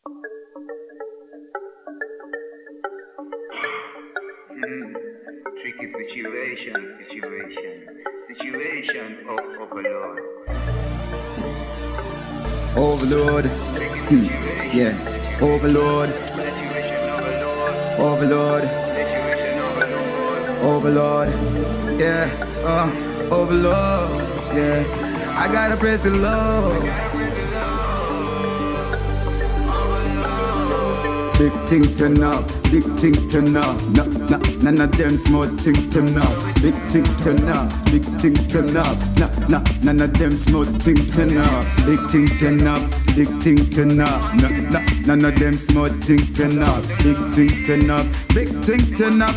Tricky situation of overload. Overload. Yeah. Overload. Overload. Overload. Yeah. Overload. Yeah. I gotta praise the Lord. Big thing turn up, big thing turn up. None of them small thing turn up. Big thing turn up, big thing turn up. None of them small thing turn up. Big thing turn up, big thing turn up. None of them small thing turn up. Big thing turn up, big thing turn up.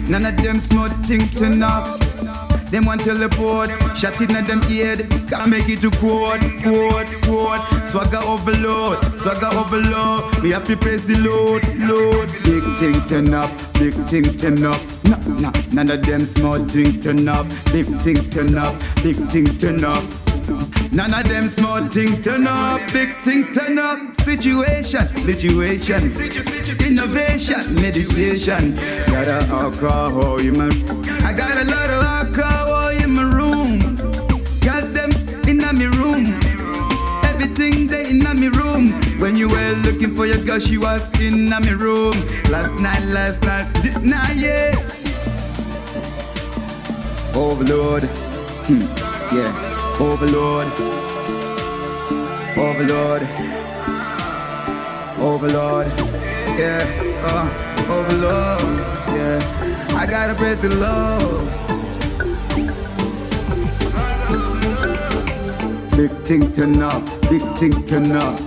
None of them small thing turn up. Them want teleport, shot in at them head. Can't make it to quote. Swagger overload. We have to praise the Lord. Big thing turn up, big thing turn up. None of them small thing turn up. Big thing turn up, big thing turn up. None of them small thing turn up, big thing turn up. Situation, innovation, meditation. Got a alcohol in my I got a lot of alcohol in my room. Got them in my room. Everything they in my room. When you were looking for your girl, she was in my room. Last night, yeah. Overload, yeah. Overload, yeah, overload, yeah. I gotta praise the Lord. Big thing turn up, big thing turn up.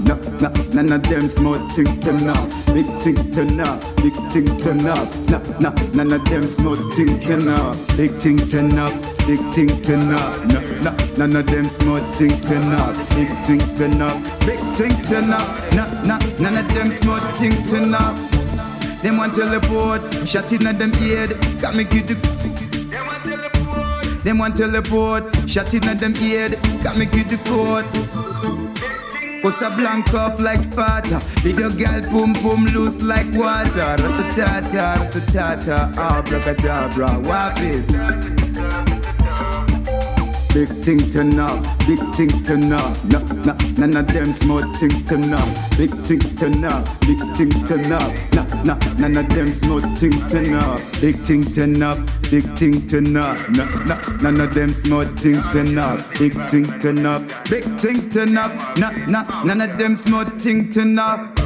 None of them small thing turn up. Big thing turn up, big thing turn up. None of them small thing turn up. Big thing turn up, big thing turn up. None of them small thing turn up. Big thing turn up, big thing turn up. None of them small thing turn up. Them want teleport, shot in at them head. Can't make you do. Them want teleport, shot in at them head. Can't make you the code. Post a blank off like Sparta. Video girl boom boom loose like water. Ratatata, abracadabra, Waface. Big thing turn up, big thing turn up. None of them small thing turn up. Big thing turn up, big thing turn up. None of them small thing turn up. Big thing turn up, big thing turn up. None of them small thing turn up. Big thing turn up, big thing turn up. None of them small thing turn up.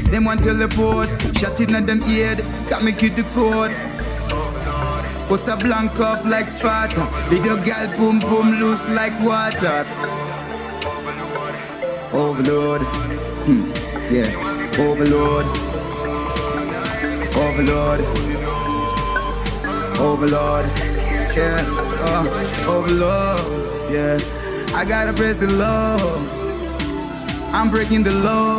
Them want teleport, shot in at them head. Can't make you the code. Post a blank off like Sparta. Video girl boom boom loose like water. Overload, yeah. Overload, yeah. Overload, yeah. I gotta praise the Lord. I'm breaking the law.